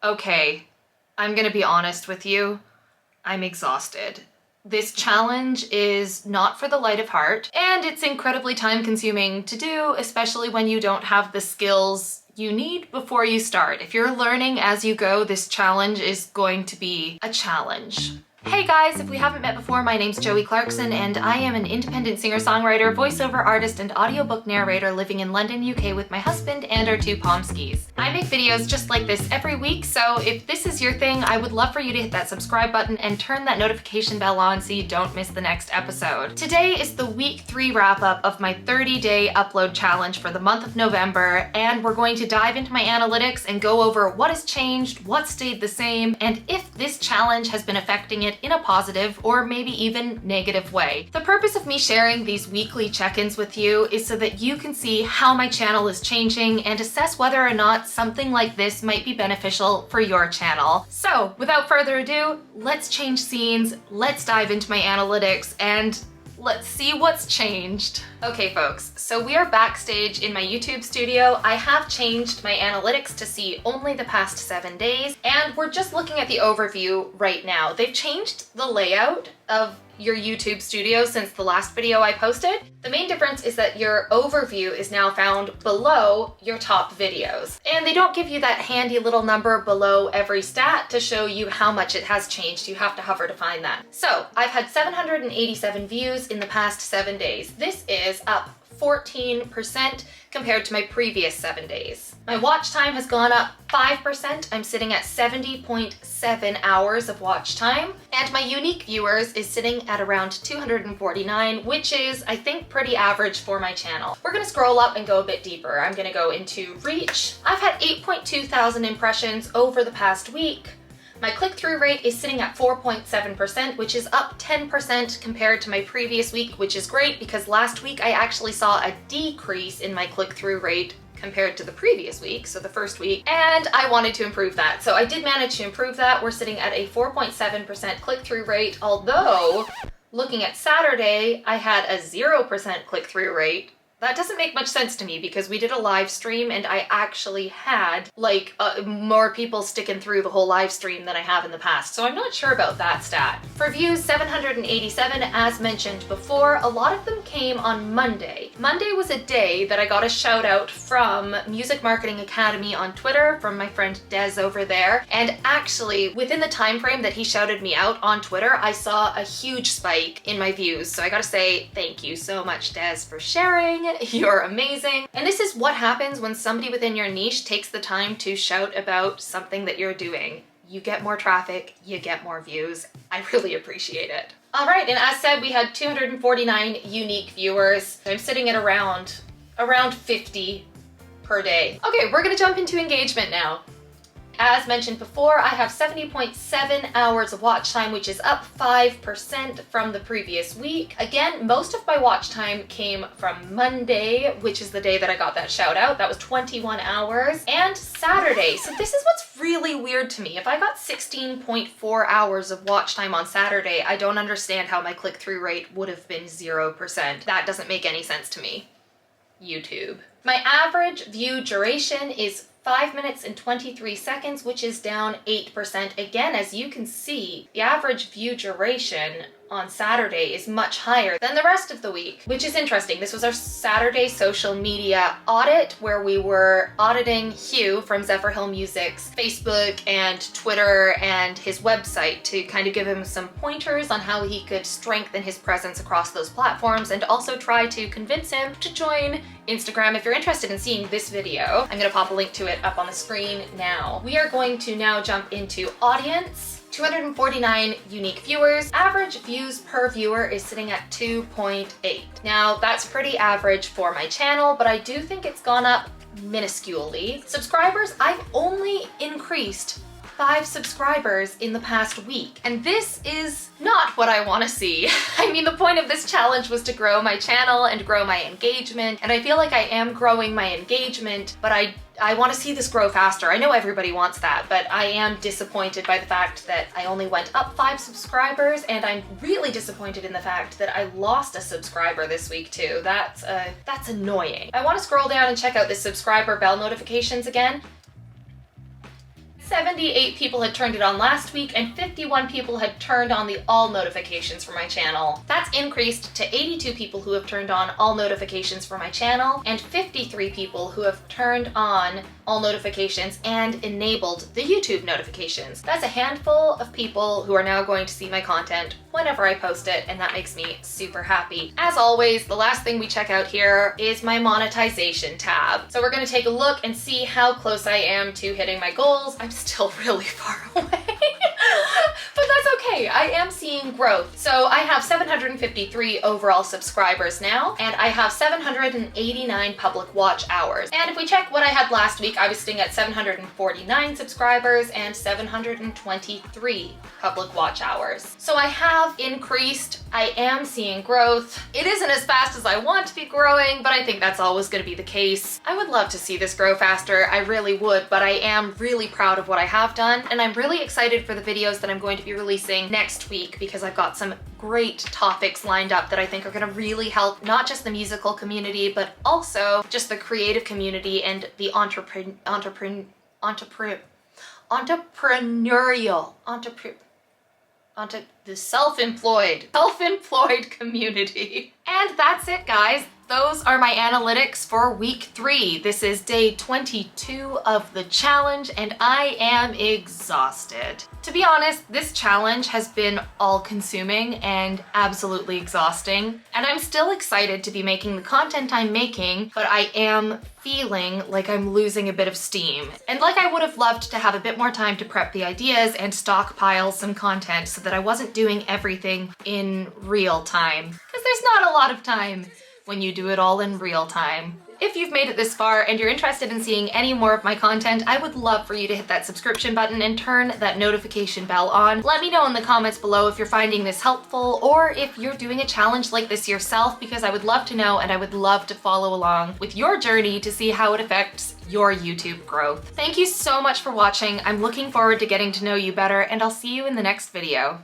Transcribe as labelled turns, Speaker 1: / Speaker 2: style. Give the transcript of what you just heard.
Speaker 1: Okay, I'm gonna be honest with you. I'm exhausted. This challenge is not for the light of heart, and it's incredibly time consuming to do, especially when you don't have the skills you need before you start. If you're learning as you go, this challenge is going to be a challenge. Hey guys, if we haven't met before, my name's Joey Clarkson and I am an independent singer-songwriter, voiceover artist, and audiobook narrator living in London, UK with my husband and our two Pomskis. I make videos just like this every week, so if this is your thing, I would love for you to hit that subscribe button and turn that notification bell on so you don't miss the next episode. Today is the week 3 wrap-up of my 30-day upload challenge for the month of November, and we're going to dive into my analytics and go over what has changed, what stayed the same, and if this challenge has been affecting it in a positive or maybe even negative way. The purpose of me sharing these weekly check-ins with you is so that you can see how my channel is changing and assess whether or not something like this might be beneficial for your channel. So without further ado, let's change scenes, let's dive into my analytics, and let's see what's changed. Okay folks, so we are backstage in my YouTube studio. I have changed my analytics to see only the past 7 days, and we're just looking at the overview right now. They've changed the layout of your YouTube studio since the last video I posted. The main difference is that your overview is now found below your top videos. And they don't give you that handy little number below every stat to show you how much it has changed. You have to hover to find that. So I've had 787 views in the past 7 days. This is up 14% compared to my previous 7 days. My watch time has gone up 5%. I'm sitting at 70.7 hours of watch time. And my unique viewers is sitting at around 249, which is, I think, pretty average for my channel. We're gonna scroll up and go a bit deeper. I'm gonna go into reach. I've had 8.2 thousand impressions over the past week. My click-through rate is sitting at 4.7%, which is up 10% compared to my previous week, which is great because last week I actually saw a decrease in my click-through rate compared to the previous week, so the first week, and I wanted to improve that. So I did manage to improve that. We're sitting at a 4.7% click-through rate, although looking at Saturday, I had a 0% click-through rate. That doesn't make much sense to me because we did a live stream and I actually had like more people sticking through the whole live stream than I have in the past. So I'm not sure about that stat. For views, 787, as mentioned before, a lot of them came on Monday. Monday was a day that I got a shout out from Music Marketing Academy on Twitter from my friend Des over there. And actually within the time frame that he shouted me out on Twitter, I saw a huge spike in my views. So I gotta say thank you so much, Des, for sharing. You're amazing. And this is what happens when somebody within your niche takes the time to shout about something that you're doing. You get more traffic, you get more views. I really appreciate it. All right, and as said, we had 249 unique viewers. I'm sitting at around 50 per day. Okay, we're gonna jump into engagement now. As mentioned before, I have 70.7 hours of watch time, which is up 5% from the previous week. Again, most of my watch time came from Monday, which is the day that I got that shout out. That was 21 hours. And Saturday. So this is what's really weird to me. If I got 16.4 hours of watch time on Saturday, I don't understand how my click-through rate would have been 0%. That doesn't make any sense to me. YouTube. My average view duration is 5 minutes and 23 seconds, which is down 8%. Again, as you can see, the average view duration on Saturday is much higher than the rest of the week, which is interesting. This was our Saturday social media audit where we were auditing Hugh from Zephyrhill Music's Facebook and Twitter and his website to kind of give him some pointers on how he could strengthen his presence across those platforms and also try to convince him to join Instagram. If you're interested in seeing this video, I'm gonna pop a link to it up on the screen now. We are going to now jump into audience. 249 unique viewers. Average views per viewer is sitting at 2.8. Now that's pretty average for my channel, but I do think it's gone up minusculely. Subscribers, I've only increased 5 subscribers in the past week. And this is not what I want to see. I mean, the point of this challenge was to grow my channel and grow my engagement. And I feel like I am growing my engagement, but I want to see this grow faster. I know everybody wants that, but I am disappointed by the fact that I only went up 5 subscribers, and I'm really disappointed in the fact that I lost a subscriber this week too. That's annoying. I want to scroll down and check out the subscriber bell notifications again. 78 people had turned it on last week, and 51 people had turned on the all notifications for my channel. That's increased to 82 people who have turned on all notifications for my channel, and 53 people who have turned on all notifications and enabled the YouTube notifications. That's a handful of people who are now going to see my content whenever I post it, and that makes me super happy. As always, the last thing we check out here is my monetization tab. So we're gonna take a look and see how close I am to hitting my goals. I'm still really far away. But that's okay, I am seeing growth. So I have 753 overall subscribers now, and I have 789 public watch hours. And if we check what I had last week, I was sitting at 749 subscribers and 723 public watch hours. So I have increased, I am seeing growth. It isn't as fast as I want to be growing, but I think that's always gonna be the case. I would love to see this grow faster, I really would, but I am really proud of what I have done, and I'm really excited for the videos that I'm going to be releasing next week because I've got some great topics lined up that I think are gonna really help not just the musical community, but also just the creative community and the the self-employed community. And that's it, guys. Those are my analytics for week 3. This is day 22 of the challenge, and I am exhausted. To be honest, this challenge has been all-consuming and absolutely exhausting, and I'm still excited to be making the content I'm making, but I am feeling like I'm losing a bit of steam. And like I would have loved to have a bit more time to prep the ideas and stockpile some content so that I wasn't doing everything in real time. Because there's not a lot of time when you do it all in real time. If you've made it this far and you're interested in seeing any more of my content, I would love for you to hit that subscription button and turn that notification bell on. Let me know in the comments below if you're finding this helpful or if you're doing a challenge like this yourself, because I would love to know and I would love to follow along with your journey to see how it affects your YouTube growth. Thank you so much for watching. I'm looking forward to getting to know you better, and I'll see you in the next video.